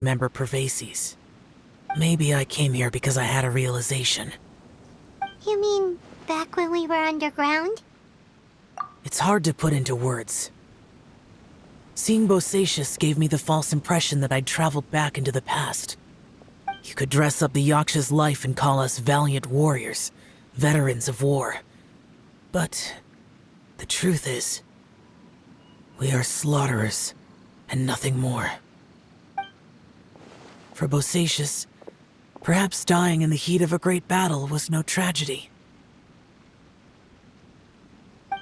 remember Pervases. Maybe I came here because I had a realization. You mean back when we were underground? It's hard to put into words. Seeing Bosacius gave me the false impression that I'd traveled back into the past. You could dress up the Yaksha's life and call us valiant warriors, veterans of war. But the truth is, we are slaughterers and nothing more. For Bosacius, perhaps dying in the heat of a great battle was no tragedy.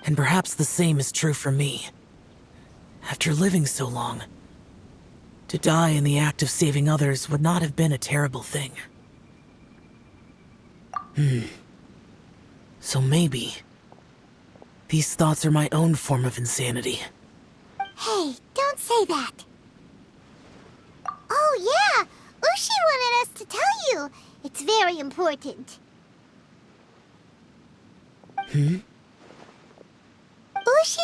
And perhaps the same is true for me. After living so long, to die in the act of saving others would not have been a terrible thing. So maybe these thoughts are my own form of insanity. Hey, don't say that. Oh yeah, Ushi wanted us to tell you. It's very important. Ushi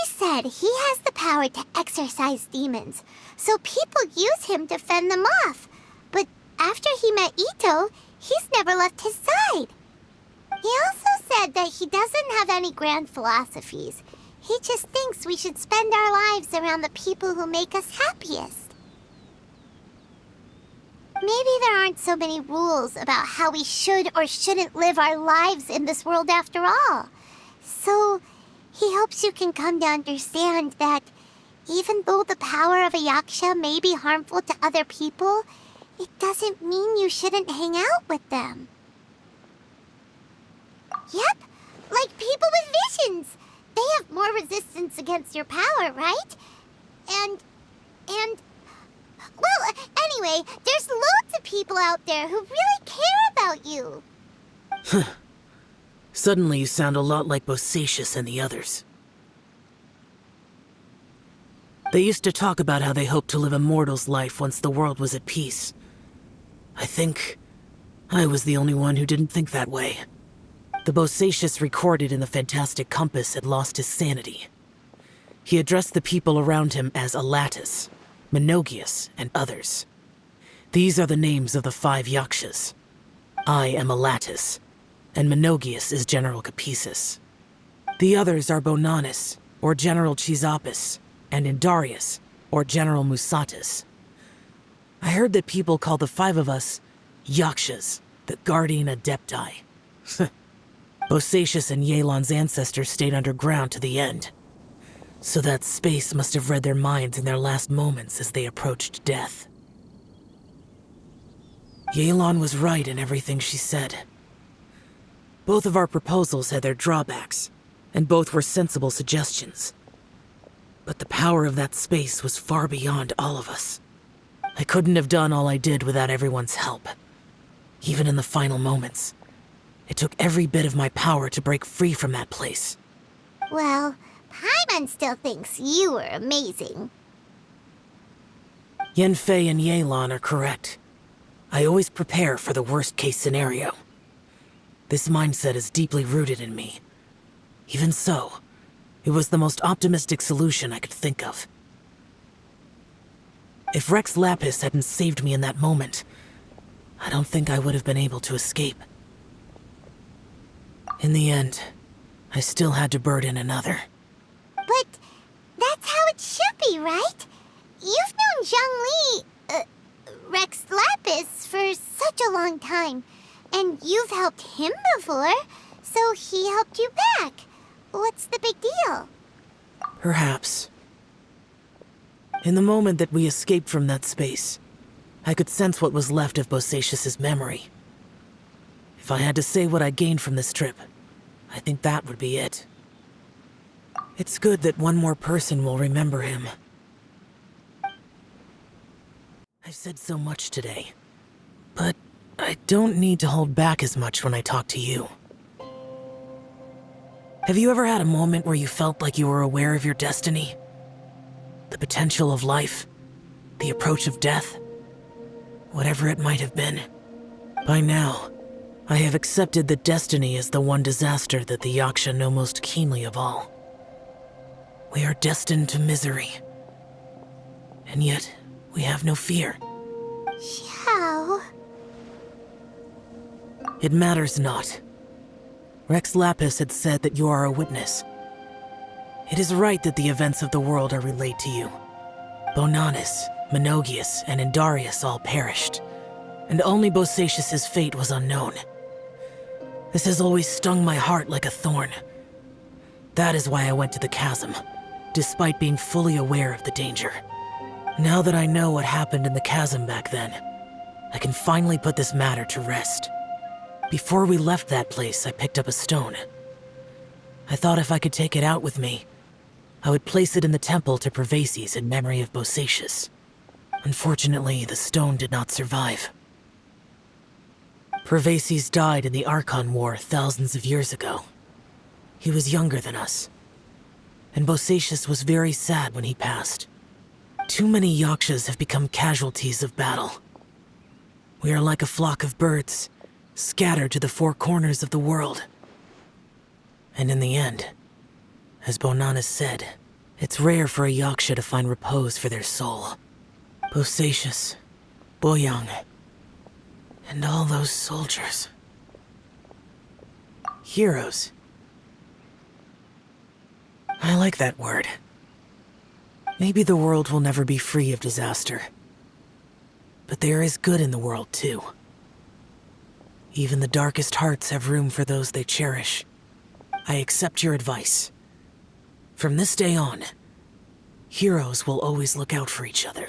said he has the power to exorcise demons, so people use him to fend them off. But after he met Ito, he's never left his side. He also said that he doesn't have any grand philosophies. He just thinks we should spend our lives around the people who make us happiest. Maybe there aren't so many rules about how we should or shouldn't live our lives in this world after all. So he hopes you can come to understand that even though the power of a Yaksha may be harmful to other people, it doesn't mean you shouldn't hang out with them. Yep, like people with visions. They have more resistance against your power, right? And... Well, anyway, there's loads of people out there who really care about you. Suddenly you sound a lot like Bosacius and the others. They used to talk about how they hoped to live a mortal's life once the world was at peace. I think I was the only one who didn't think that way. The Bosacius recorded in the Fantastic Compass had lost his sanity. He addressed the people around him as Alatus, Menogius, and others. These are the names of the 5 Yakshas. I am Alatus, and Menogius is General Capisis. The others are Bonanis, or General Chisapis, and Indarius, or General Musatus. I heard that people call the 5 of us Yakshas, the Guardian Adepti. Bosacius and Yelan's ancestors stayed underground to the end. So that space must have read their minds in their last moments as they approached death. Yelan was right in everything she said. Both of our proposals had their drawbacks, and both were sensible suggestions. But the power of that space was far beyond all of us. I couldn't have done all I did without everyone's help. Even in the final moments, it took every bit of my power to break free from that place. Well, Paimon still thinks you were amazing. Yanfei and Yelan are correct. I always prepare for the worst-case scenario. This mindset is deeply rooted in me. Even so, it was the most optimistic solution I could think of. If Rex Lapis hadn't saved me in that moment, I don't think I would have been able to escape. In the end, I still had to burden another. But that's how it should be, right? You've known Zhang Li, Rex Lapis, for such a long time. And you've helped him before, so he helped you back. What's the big deal? Perhaps. In the moment that we escaped from that space, I could sense what was left of Bosacius's memory. If I had to say what I gained from this trip, I think that would be it. It's good that one more person will remember him. I've said so much today, but I don't need to hold back as much when I talk to you. Have you ever had a moment where you felt like you were aware of your destiny? The potential of life? The approach of death? Whatever it might have been. By now, I have accepted that destiny is the one disaster that the Yaksha know most keenly of all. We are destined to misery. And yet, we have no fear. Xiao. It matters not. Rex Lapis had said that you are a witness. It is right that the events of the world are relayed to you. Bonanis, Menogias, and Indarius all perished, and only Bosacius's fate was unknown. This has always stung my heart like a thorn. That is why I went to the Chasm, despite being fully aware of the danger. Now that I know what happened in the Chasm back then, I can finally put this matter to rest. Before we left that place, I picked up a stone. I thought if I could take it out with me, I would place it in the Temple to Pervases in memory of Bosacius. Unfortunately, the stone did not survive. Pervases died in the Archon War thousands of years ago. He was younger than us, and Bosacius was very sad when he passed. Too many Yakshas have become casualties of battle. We are like a flock of birds, scattered to the four corners of the world. And in the end, as Bonanis said, it's rare for a Yaksha to find repose for their soul. Bosacius, Boyang, and all those soldiers. Heroes. I like that word. Maybe the world will never be free of disaster. But there is good in the world, too. Even the darkest hearts have room for those they cherish. I accept your advice. From this day on, heroes will always look out for each other.